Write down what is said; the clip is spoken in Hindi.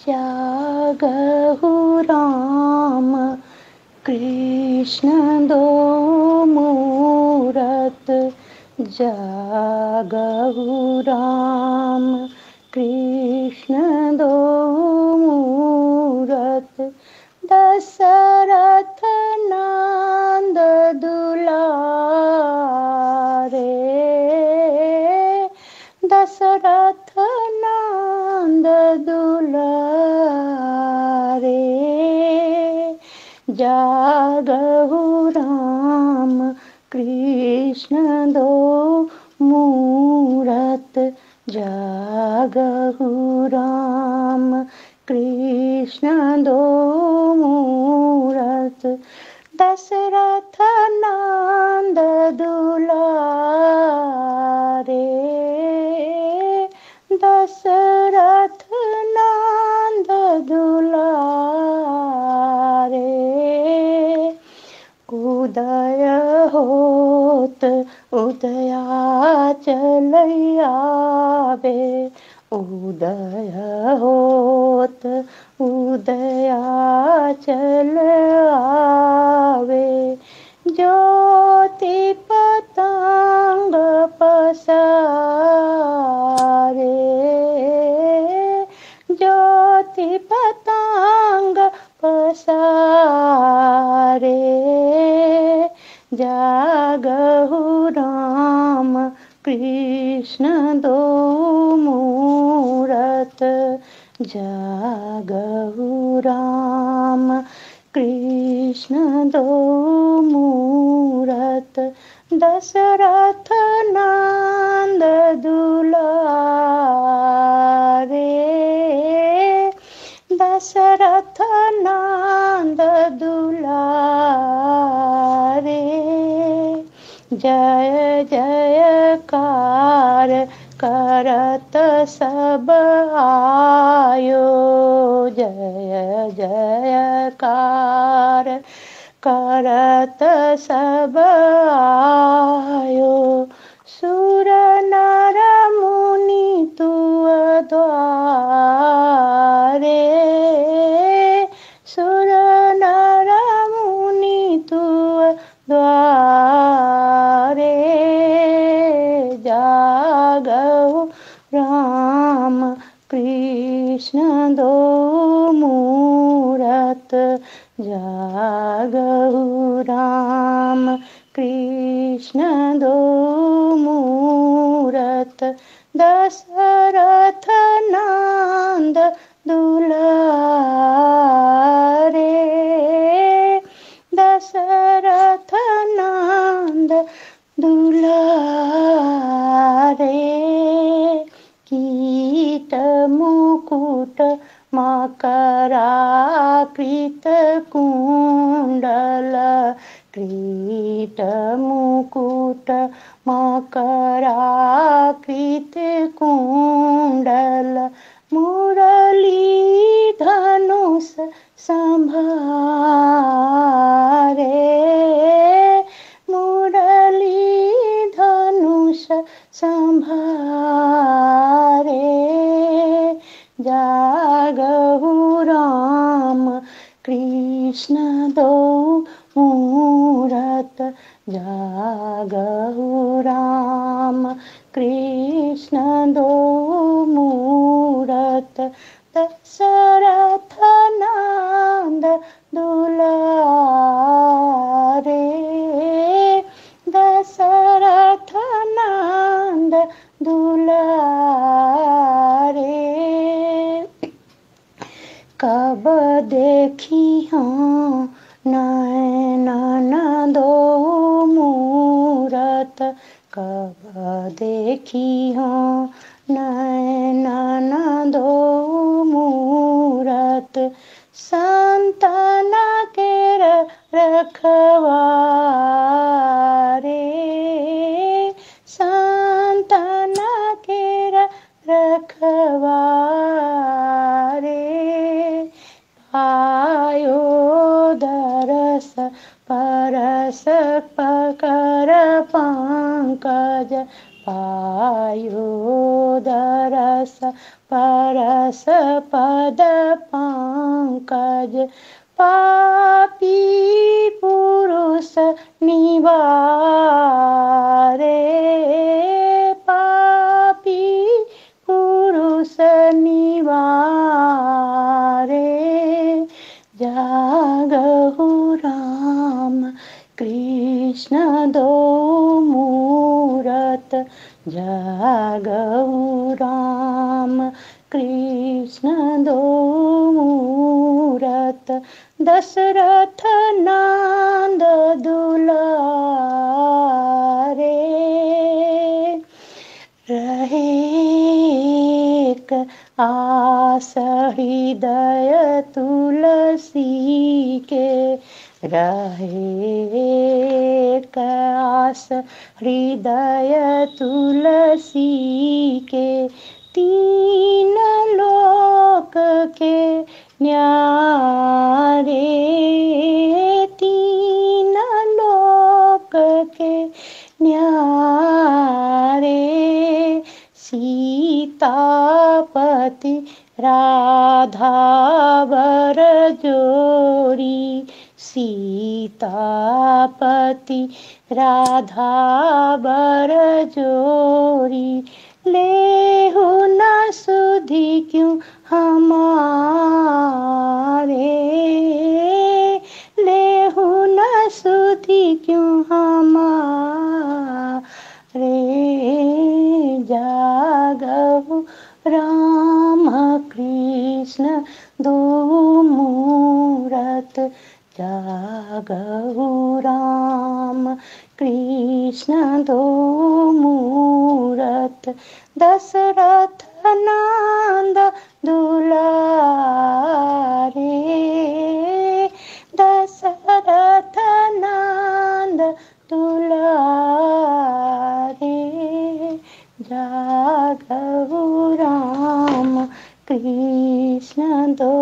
जागहु राम कृष्ण दो मूरत, जागहु राम कृष्ण दो मूरत। दशरथ नंद दुलारे, दशरथ नंद दुलारे। जागहु राम कृष्ण दो मूरत, जागहु राम कृष्ण दो मूरत। दशरथ नंद दुलारे, दशरथ नंद दुलारे। उदय होत उदयाचल आवे, उदय होत उदयाचल आवे। ज्योति पतंग पसारे, ज्योति पतंग पसारे। जागहु राम कृष्ण दो मूरत, जागहु राम कृष्ण दो मूरत। दशरथ नंद दुलारे, दशरथ नंद दुलारे। जय जयकार करत सब आयो, जय जयकार करत सब आयो। सुर नर मुनि तुअ द्वारे, सुर नर मुनि तुअ द्वारे। जागहु राम कृष्ण दो मूरत, जागहु राम कृष्ण दो मूरत। दशरथ नंद दुलारे, दशरथ नंद दुलारे। कीट मुकुट मकराकृत कुंडल, कीट मुकुट मकराकृत कुंडल। मुरली धनुष संभारे, मुरली धनुष संभारे। जागहु राम कृष्ण दो मूरत, जागहु राम कृष्ण दो मूरत। दशरथ नंद दुलारे, दशरथ नंद दुलारे। कब देखी हाँ नैनन दो मूरत, कब देखी हाँ नैनन दो मूरत। संतन केर रखवारे, संतन केर रखवारे। आयो दरस परस पकर पंकज, पायो दरस परस परस पद पंकज पापी पुरुष निवारे पापी पुरुष निवारे जागहु राम कृष्ण दो मूरत जागहु राम कृष्ण दो मूरत दशरथ नंद दुलारे रहे एक आस हृदय तुलसी के रहे एक आस हृदय तुलसी के तीन लोक के न्यारे तीन लोक के न्यारे सीतापति राधा वर जोड़ी सीतापति राधा वर जोड़ी लेहु न सुधि क्यों हमारे लेहु न सुधि क्यों हमारे जागहु राम कृष्ण दो मूरत जागहु राम कृष्ण दो मूरत दशरथ नंद दुलारे दशरथ नंद दुलारे जागहु राम कृष्ण दो